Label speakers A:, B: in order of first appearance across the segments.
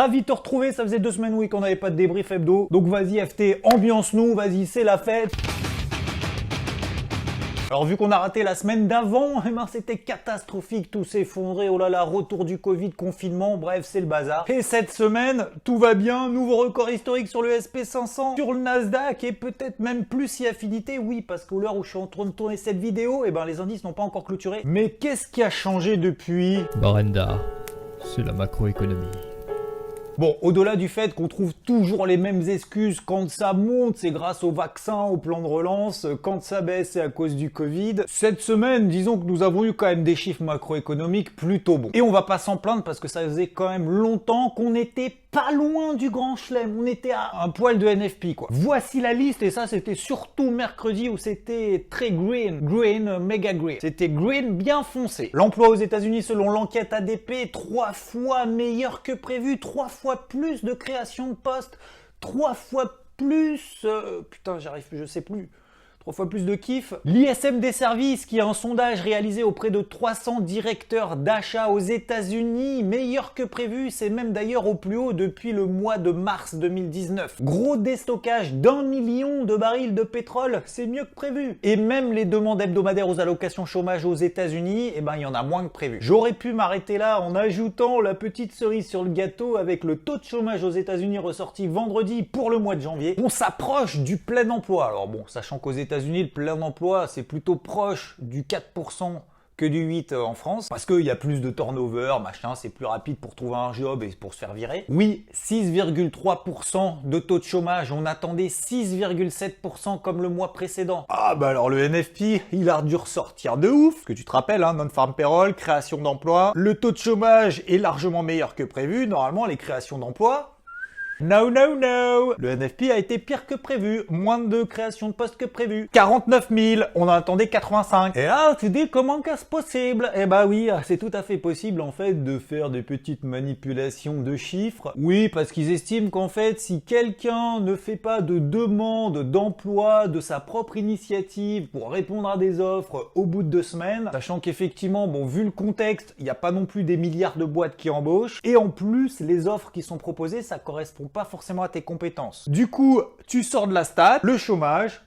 A: Ravi de te retrouver, ça faisait 2 semaines oui qu'on n'avait pas de débrief hebdo. Donc vas-y FT, ambiance-nous, vas-y, c'est la fête. Alors vu qu'on a raté la semaine d'avant, eh ben c'était catastrophique, tout s'est effondré, oh là là, retour du Covid, confinement, bref c'est le bazar. Et cette semaine, tout va bien, nouveau record historique sur le SP500, sur le Nasdaq et peut-être même plus si affinité, oui parce qu'à l'heure où je suis en train de tourner cette vidéo, eh ben les indices n'ont pas encore clôturé. Mais qu'est-ce qui a changé depuis?
B: Brenda, c'est la macroéconomie.
A: Bon, au-delà du fait qu'on trouve toujours les mêmes excuses, quand ça monte, c'est grâce au vaccin, au plan de relance, quand ça baisse, c'est à cause du Covid. Cette semaine, disons que nous avons eu quand même des chiffres macroéconomiques plutôt bons. Et on va pas s'en plaindre parce que ça faisait quand même longtemps qu'on était pas loin du grand chelem, on était à un poil de NFP quoi. Voici la liste et ça c'était surtout mercredi où c'était très green, méga green. C'était green bien foncé. L'emploi aux États-Unis selon l'enquête ADP, 3 fois meilleur que prévu, 3 fois plus de création de postes, 3 fois plus... putain je sais plus... 3 fois plus de kiff. L'ISM des services qui a un sondage réalisé auprès de 300 directeurs d'achat aux États-Unis, meilleur que prévu, c'est même d'ailleurs au plus haut depuis le mois de mars 2019. Gros déstockage d'1 million de barils de pétrole, c'est mieux que prévu. Et même les demandes hebdomadaires aux allocations chômage aux États-Unis, eh ben il y en a moins que prévu. J'aurais pu m'arrêter là en ajoutant la petite cerise sur le gâteau avec le taux de chômage aux États-Unis ressorti vendredi pour le mois de janvier. On s'approche du plein emploi. Alors bon, sachant qu'aux États-Unis, le plein emploi, c'est plutôt proche du 4% que du 8% en France, parce qu'il y a plus de turnover, machin, c'est plus rapide pour trouver un job et pour se faire virer. Oui, 6,3% de taux de chômage, on attendait 6,7% comme le mois précédent. Ah bah alors le NFP, il a dû ressortir de ouf, parce que tu te rappelles, hein, non-farm payroll, création d'emplois, le taux de chômage est largement meilleur que prévu, normalement les créations d'emplois... No. Le NFP a été pire que prévu, moins de création de postes que prévu. 49 000, on en attendait 85. Et là, tu dis comment qu'est-ce possible? Eh bah oui, c'est tout à fait possible en fait de faire des petites manipulations de chiffres. Oui, parce qu'ils estiment qu'en fait, si quelqu'un ne fait pas de demande d'emploi de sa propre initiative pour répondre à des offres au bout de 2 semaines, sachant qu'effectivement, bon, vu le contexte, il n'y a pas non plus des milliards de boîtes qui embauchent, et en plus, les offres qui sont proposées, ça correspond pas forcément à tes compétences. Du coup, tu sors de la stat, le chômage,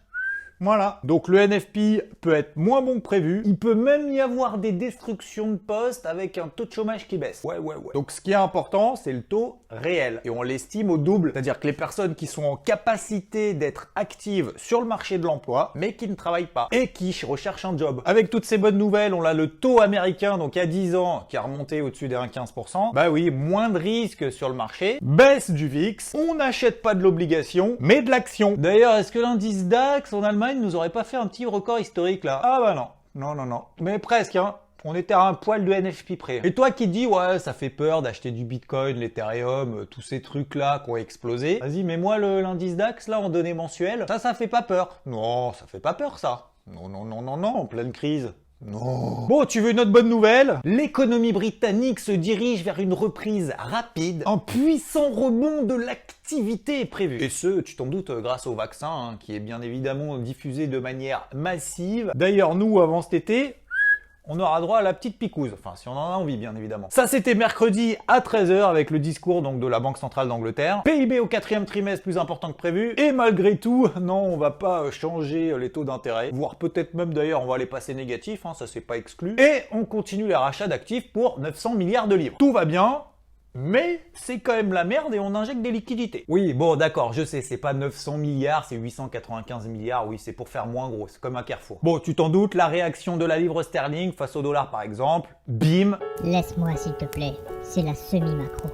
A: voilà. Donc le NFP peut être moins bon que prévu. Il peut même y avoir des destructions de postes avec un taux de chômage qui baisse. Ouais. Donc ce qui est important, c'est le taux réel. Et on l'estime au double. C'est-à-dire que les personnes qui sont en capacité d'être actives sur le marché de l'emploi, mais qui ne travaillent pas et qui recherchent un job. Avec toutes ces bonnes nouvelles, on a le taux américain, donc à 10 ans, qui a remonté au-dessus des 1,15%. Bah oui, moins de risques sur le marché. Baisse du VIX. On n'achète pas de l'obligation, mais de l'action. D'ailleurs, est-ce que l'indice DAX en Allemagne nous aurait pas fait un petit record historique là? Ah bah non. Mais presque hein. On était à un poil de NFP près. Et toi qui dis ouais ça fait peur d'acheter du Bitcoin, l'Ethereum, tous ces trucs là qui ont explosé. Vas-y mets-moi l'indice DAX là en données mensuelles. Ça fait pas peur. Non, ça fait pas peur ça. Non, en pleine crise. Non. Bon, tu veux une autre bonne nouvelle? L'économie britannique se dirige vers une reprise rapide. Un puissant rebond de l'activité est prévu. Et ce, tu t'en doutes, grâce au vaccin, hein, qui est bien évidemment diffusé de manière massive. D'ailleurs, nous, avant cet été, on aura droit à la petite picouse. Enfin, si on en a envie, bien évidemment. Ça, c'était mercredi à 13h avec le discours donc de la Banque Centrale d'Angleterre. PIB au 4e trimestre plus important que prévu. Et malgré tout, non, on va pas changer les taux d'intérêt. Voire peut-être même d'ailleurs, on va les passer négatifs, hein, ça c'est pas exclu. Et on continue les rachats d'actifs pour 900 milliards de livres. Tout va bien. Mais c'est quand même la merde et on injecte des liquidités. Oui, bon d'accord, je sais, c'est pas 900 milliards, c'est 895 milliards, oui, c'est pour faire moins gros, c'est comme un Carrefour. Bon, tu t'en doutes, la réaction de la livre sterling face au dollar par exemple, bim.
C: Laisse-moi s'il te plaît, c'est la semi-macro.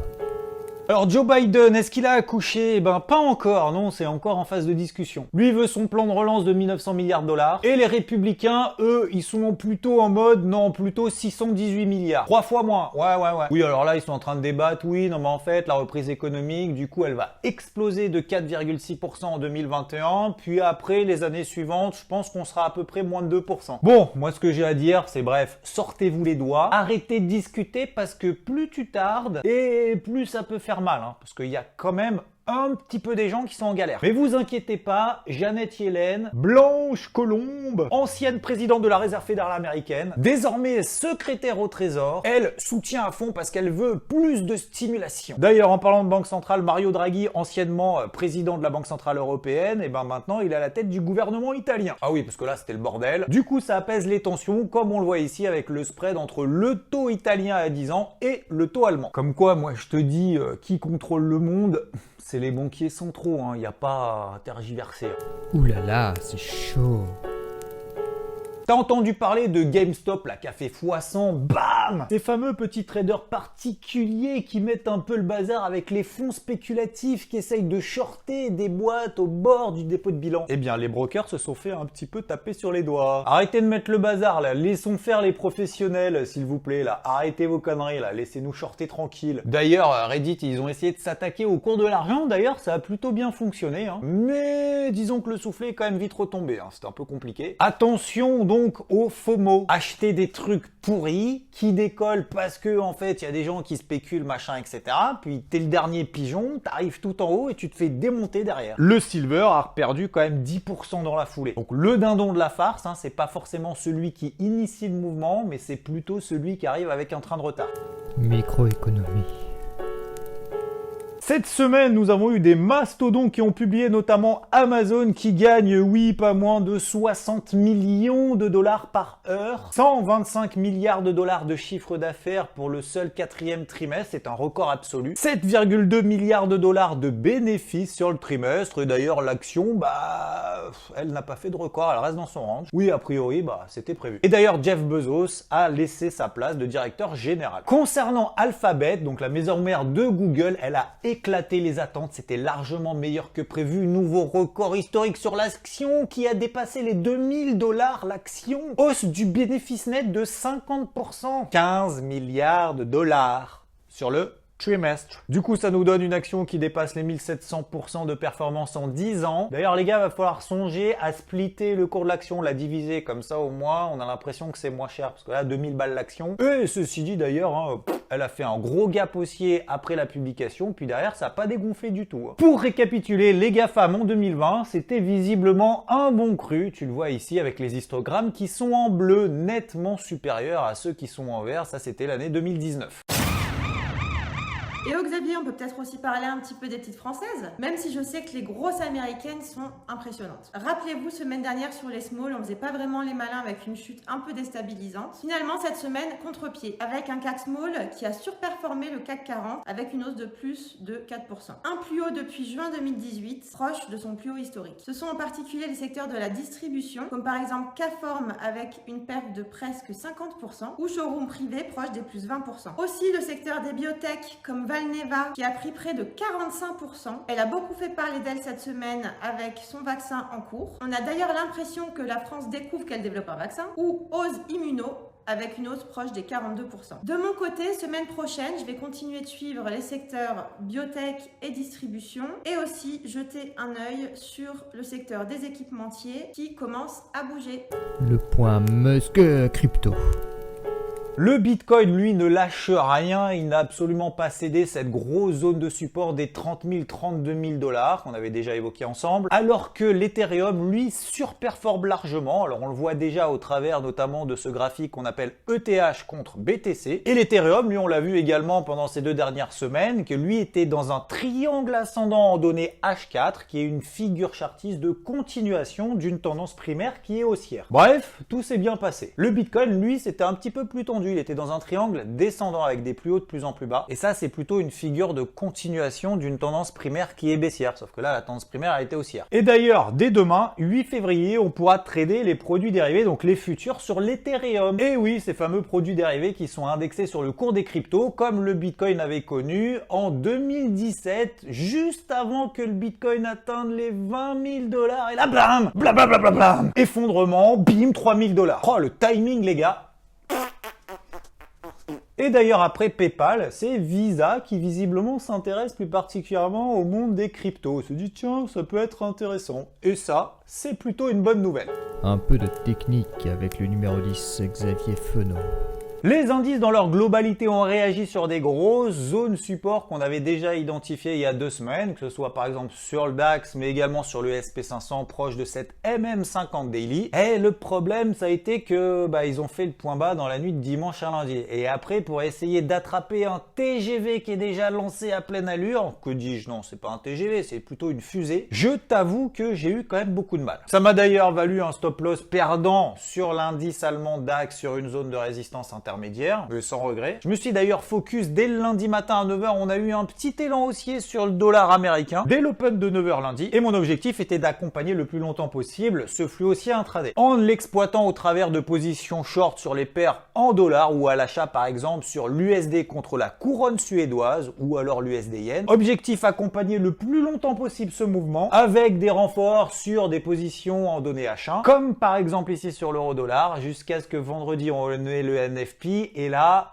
A: Alors Joe Biden, est-ce qu'il a accouché? Eh ben pas encore, non, c'est encore en phase de discussion. Lui veut son plan de relance de 1900 milliards de dollars. Et les républicains, eux, ils sont plutôt en mode, non, plutôt 618 milliards. 3 fois moins, ouais. Oui, alors là, ils sont en train de débattre, oui, non mais en fait, la reprise économique, du coup, elle va exploser de 4,6% en 2021, puis après, les années suivantes, je pense qu'on sera à peu près moins de 2%. Bon, moi ce que j'ai à dire, c'est bref, sortez-vous les doigts, arrêtez de discuter parce que plus tu tardes, et plus ça peut faire mal, hein, parce qu'il y a quand même un petit peu des gens qui sont en galère. Mais vous inquiétez pas, Janet Yellen, Blanche Colombe, ancienne présidente de la Réserve fédérale américaine, désormais secrétaire au Trésor, elle soutient à fond parce qu'elle veut plus de stimulation. D'ailleurs, en parlant de banque centrale, Mario Draghi, anciennement président de la Banque centrale européenne, et ben maintenant il est à la tête du gouvernement italien. Ah oui, parce que là c'était le bordel. Du coup, ça apaise les tensions, comme on le voit ici avec le spread entre le taux italien à 10 ans et le taux allemand. Comme quoi, moi je te dis, qui contrôle le monde, c'est les banquiers centraux, hein, y a pas à tergiverser.
B: Ouh là là, c'est chaud.
A: T'as entendu parler de GameStop, là, qui a fait x100, bam! Ces fameux petits traders particuliers qui mettent un peu le bazar avec les fonds spéculatifs qui essayent de shorter des boîtes au bord du dépôt de bilan. Eh bien, les brokers se sont fait un petit peu taper sur les doigts. Arrêtez de mettre le bazar, là. Laissons faire les professionnels, s'il vous plaît, là. Arrêtez vos conneries, là. Laissez-nous shorter tranquille. D'ailleurs, Reddit, ils ont essayé de s'attaquer au cours de l'argent. D'ailleurs, ça a plutôt bien fonctionné, hein. Mais disons que le soufflet est quand même vite retombé, hein. C'était un peu compliqué. Attention, donc, au FOMO. Acheter des trucs pourris qui décollent parce que en fait il y a des gens qui spéculent machin etc. Puis t'es le dernier pigeon, t'arrives tout en haut et tu te fais démonter derrière. Le silver a perdu quand même 10% dans la foulée. Donc le dindon de la farce, hein, c'est pas forcément celui qui initie le mouvement, mais c'est plutôt celui qui arrive avec un train de retard.
B: Microéconomie.
A: Cette semaine, nous avons eu des mastodontes qui ont publié, notamment Amazon qui gagne, oui, pas moins de 60 millions de dollars par heure, 125 milliards de dollars de chiffre d'affaires pour le seul 4e trimestre, c'est un record absolu, 7,2 milliards de dollars de bénéfices sur le trimestre, et d'ailleurs l'action, bah, elle n'a pas fait de record, elle reste dans son range. Oui, a priori, bah, c'était prévu. Et d'ailleurs, Jeff Bezos a laissé sa place de directeur général. Concernant Alphabet, donc la maison mère de Google, elle a éclaté les attentes, c'était largement meilleur que prévu, nouveau record historique sur l'action qui a dépassé les 2000 dollars l'action, hausse du bénéfice net de 50%, 15 milliards de dollars sur le trimestre. Du coup, ça nous donne une action qui dépasse les 1700% de performance en 10 ans. D'ailleurs, les gars, va falloir songer à splitter le cours de l'action, la diviser, comme ça au moins, on a l'impression que c'est moins cher, parce que là, 2000 balles l'action. Et ceci dit d'ailleurs, hein, elle a fait un gros gap haussier après la publication, puis derrière, ça n'a pas dégonflé du tout. Pour récapituler, les GAFAM en 2020, c'était visiblement un bon cru, tu le vois ici avec les histogrammes qui sont en bleu, nettement supérieurs à ceux qui sont en vert, ça c'était l'année 2019.
D: Et au Xavier, on peut peut-être aussi parler un petit peu des petites françaises, même si je sais que les grosses américaines sont impressionnantes. Rappelez-vous, semaine dernière sur les small, on faisait pas vraiment les malins avec une chute un peu déstabilisante. Finalement, cette semaine, contre-pied, avec un CAC small qui a surperformé le CAC 40 avec une hausse de plus de 4%. Un plus haut depuis juin 2018, proche de son plus haut historique. Ce sont en particulier les secteurs de la distribution, comme par exemple K-Form avec une perte de presque 50%, ou showroom privé proche des plus 20%. Aussi le secteur des biotech comme Valneva qui a pris près de 45%. Elle a beaucoup fait parler d'elle cette semaine avec son vaccin en cours. On a d'ailleurs l'impression que la France découvre qu'elle développe un vaccin. Ou Ose Immuno avec une hausse proche des 42%. De mon côté, semaine prochaine, je vais continuer de suivre les secteurs biotech et distribution et aussi jeter un œil sur le secteur des équipementiers qui commence à bouger.
B: Le point Musk crypto.
A: Le Bitcoin, lui, ne lâche rien, il n'a absolument pas cédé cette grosse zone de support des 30 000, 32 000 dollars qu'on avait déjà évoqué ensemble, alors que l'Ethereum, lui, surperforme largement. Alors on le voit déjà au travers notamment de ce graphique qu'on appelle ETH contre BTC. Et l'Ethereum, lui, on l'a vu également pendant ces 2 dernières semaines, que lui était dans un triangle ascendant en données H4, qui est une figure chartiste de continuation d'une tendance primaire qui est haussière. Bref, tout s'est bien passé. Le Bitcoin, lui, c'était un petit peu plus tendu. Il était dans un triangle descendant avec des plus hauts de plus en plus bas. Et ça, c'est plutôt une figure de continuation d'une tendance primaire qui est baissière. Sauf que là, la tendance primaire a été haussière. Et d'ailleurs, dès demain, 8 février, on pourra trader les produits dérivés, donc les futurs, sur l'Ethereum. Et oui, ces fameux produits dérivés qui sont indexés sur le cours des cryptos, comme le Bitcoin avait connu en 2017, juste avant que le Bitcoin atteigne les 20 000 dollars. Et là, blam, blablabla, effondrement, bim, 3 000 dollars. Oh, le timing, les gars. Et d'ailleurs après PayPal, c'est Visa qui visiblement s'intéresse plus particulièrement au monde des cryptos. Se dit tiens, ça peut être intéressant. Et ça, c'est plutôt une bonne nouvelle.
B: Un peu de technique avec le numéro 10 Xavier Fenot.
A: Les indices dans leur globalité ont réagi sur des grosses zones support qu'on avait déjà identifiées il y a 2 semaines, que ce soit par exemple sur le DAX, mais également sur le SP500 proche de cette MM50 Daily. Et le problème, ça a été que ils ont fait le point bas dans la nuit de dimanche à lundi. Et après, pour essayer d'attraper un TGV qui est déjà lancé à pleine allure, que dis-je, non, c'est pas un TGV, c'est plutôt une fusée, je t'avoue que j'ai eu quand même beaucoup de mal. Ça m'a d'ailleurs valu un stop loss perdant sur l'indice allemand DAX sur une zone de résistance intermédiaire, mais sans regret. Je me suis d'ailleurs focus dès le lundi matin à 9h, on a eu un petit élan haussier sur le dollar américain dès l'open de 9h lundi, et mon objectif était d'accompagner le plus longtemps possible ce flux haussier intraday, en l'exploitant au travers de positions short sur les paires en dollars ou à l'achat par exemple sur l'USD contre la couronne suédoise ou alors l'USD yen. Objectif accompagner le plus longtemps possible ce mouvement avec des renforts sur des positions en données H1, comme par exemple ici sur l'euro dollar, jusqu'à ce que vendredi on ait le NFP et là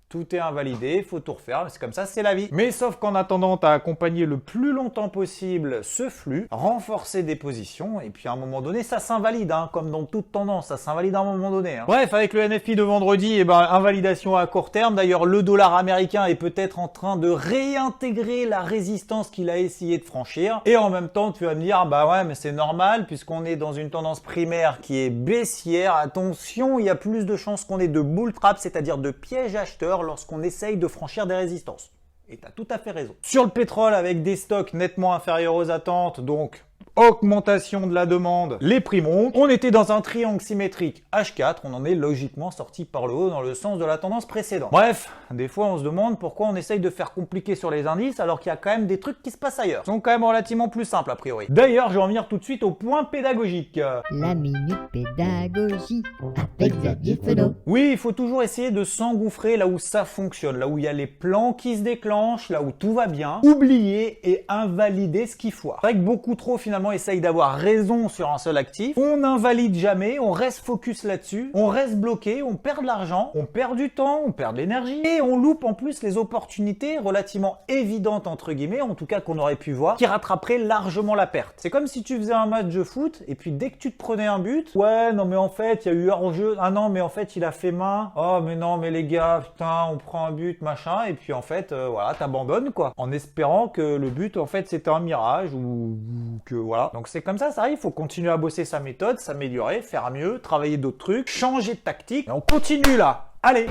A: tout est invalidé, faut tout refaire, c'est comme ça, c'est la vie. Mais sauf qu'en attendant, t'as accompagné le plus longtemps possible ce flux, renforcer des positions, et puis à un moment donné, ça s'invalide, comme dans toute tendance, ça s'invalide à un moment donné. Bref, avec le NFP de vendredi, invalidation à court terme. D'ailleurs, le dollar américain est peut-être en train de réintégrer la résistance qu'il a essayé de franchir. Et en même temps, tu vas me dire, ouais, mais c'est normal, puisqu'on est dans une tendance primaire qui est baissière. Attention, il y a plus de chances qu'on ait de bull trap, c'est-à-dire de pièges acheteurs, lorsqu'on essaye de franchir des résistances. Et t'as tout à fait raison. Sur le pétrole, avec des stocks nettement inférieurs aux attentes, donc augmentation de la demande, les prix montent. On était dans un triangle symétrique H4, on en est logiquement sorti par le haut dans le sens de la tendance précédente. Bref, des fois on se demande pourquoi on essaye de faire compliqué sur les indices alors qu'il y a quand même des trucs qui se passent ailleurs. Ils sont quand même relativement plus simples a priori. D'ailleurs, je vais en venir tout de suite au point pédagogique.
C: La minute pédagogie avec Xavier Fenot.
A: Oui, il faut toujours essayer de s'engouffrer là où ça fonctionne, là où il y a les plans qui se déclenchent, là où tout va bien. Oublier et invalider ce qui foire. C'est vrai que beaucoup trop finalement essaye d'avoir raison sur un seul actif, on n'invalide jamais, on reste focus là-dessus, on reste bloqué, on perd de l'argent, on perd du temps, on perd de l'énergie et on loupe en plus les opportunités relativement évidentes entre guillemets, en tout cas qu'on aurait pu voir, qui rattraperaient largement la perte. C'est comme si tu faisais un match de foot et puis dès que tu te prenais un but, ouais non mais en fait il y a eu hors-jeu, ah non mais en fait il a fait main, oh mais non mais les gars putain on prend un but machin et puis en fait voilà t'abandonnes quoi, en espérant que le but en fait c'était un mirage ou que voilà. Donc c'est comme ça arrive, il faut continuer à bosser sa méthode, s'améliorer, faire mieux, travailler d'autres trucs, changer de tactique. Et on continue là. Allez,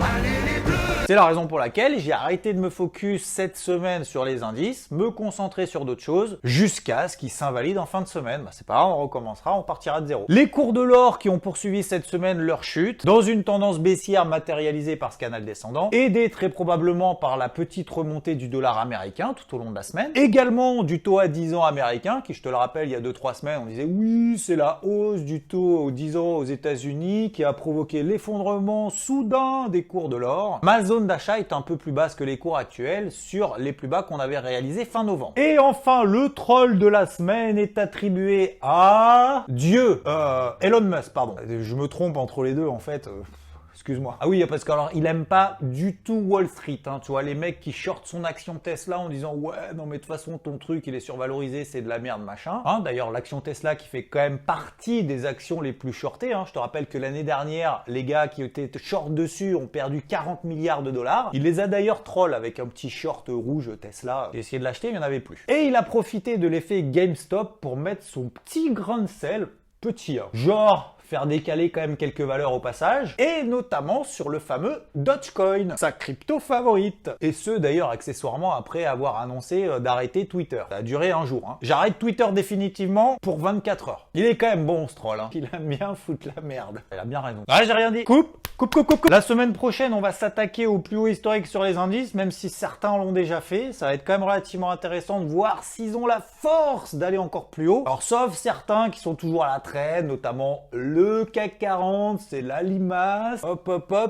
A: c'est la raison pour laquelle j'ai arrêté de me focus cette semaine sur les indices, me concentrer sur d'autres choses, jusqu'à ce qu'ils s'invalident en fin de semaine. C'est pas grave, on recommencera, on partira de zéro. Les cours de l'or qui ont poursuivi cette semaine leur chute, dans une tendance baissière matérialisée par ce canal descendant, aidée très probablement par la petite remontée du dollar américain tout au long de la semaine, également du taux à 10 ans américain, qui je te le rappelle, il y a 2-3 semaines, on disait oui, c'est la hausse du taux aux 10 ans aux États-Unis qui a provoqué l'effondrement soudain des cours de l'or. Ma zone d'achat est un peu plus basse que les cours actuels sur les plus bas qu'on avait réalisés fin novembre. Et enfin, le troll de la semaine est attribué à Dieu, Elon Musk, pardon. Je me trompe entre les deux en fait. Excuse-moi. Ah oui, parce qu'alors, il aime pas du tout Wall Street, tu vois, les mecs qui shortent son action Tesla en disant « Ouais, non mais de toute façon, ton truc, il est survalorisé, c'est de la merde, machin. » D'ailleurs, l'action Tesla qui fait quand même partie des actions les plus shortées, Je te rappelle que l'année dernière, les gars qui étaient short dessus ont perdu 40 milliards de dollars. Il les a d'ailleurs troll avec un petit short rouge Tesla. J'ai essayé de l'acheter, il n'y en avait plus. Et il a profité de l'effet GameStop pour mettre son petit grain de sel, petit, genre faire décaler quand même quelques valeurs au passage, et notamment sur le fameux Dogecoin, sa crypto favorite. Et ce d'ailleurs accessoirement après avoir annoncé d'arrêter Twitter. Ça a duré un jour. J'arrête Twitter définitivement pour 24 heures. Il est quand même bon ce troll. Il aime bien foutre la merde. Il a bien raison. Ah, j'ai rien dit. Coupe. La semaine prochaine, on va s'attaquer au plus haut historique sur les indices, même si certains l'ont déjà fait. Ça va être quand même relativement intéressant de voir s'ils ont la force d'aller encore plus haut. Alors, sauf certains qui sont toujours à la traîne, notamment le CAC 40, c'est la limace. Hop.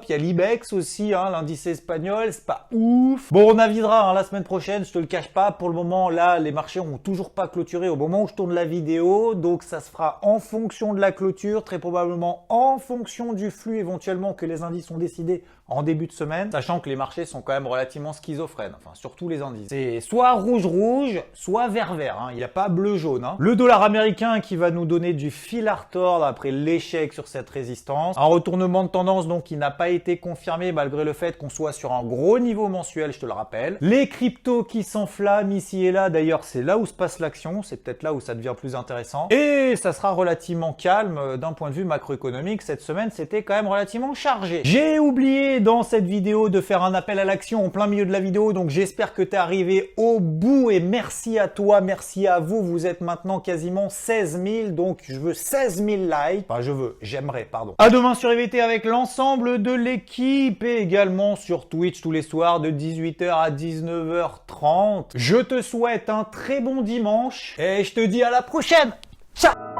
A: Il y a l'Ibex aussi, l'indice espagnol, c'est pas ouf. Bon, on avisera la semaine prochaine, je te le cache pas. Pour le moment, là, les marchés ont toujours pas clôturé au moment où je tourne la vidéo. Donc, ça se fera en fonction de la clôture, très probablement en fonction du flux éventuellement que les indices ont décidé en début de semaine, sachant que les marchés sont quand même relativement schizophrènes, enfin surtout les indices. C'est soit rouge-rouge, soit vert-vert, hein. Il n'y a pas bleu-jaune. Hein. Le dollar américain qui va nous donner du fil à retordre après l'échec sur cette résistance. Un retournement de tendance donc qui n'a pas été confirmé malgré le fait qu'on soit sur un gros niveau mensuel, je te le rappelle. Les cryptos qui s'enflamment ici et là, d'ailleurs c'est là où se passe l'action, c'est peut-être là où ça devient plus intéressant. Et ça sera relativement calme d'un point de vue macroéconomique. Cette semaine c'était quand même relativement chargé. J'ai oublié dans cette vidéo de faire un appel à l'action en plein milieu de la vidéo, donc j'espère que t'es arrivé au bout et merci à toi, merci à vous. Vous êtes maintenant quasiment 16 000, donc je veux 16 000 likes. Enfin j'aimerais, pardon. À demain sur EVT avec l'ensemble de l'équipe et également sur Twitch tous les soirs de 18h à 19h30. Je te souhaite un très bon dimanche et je te dis à la prochaine. Ciao!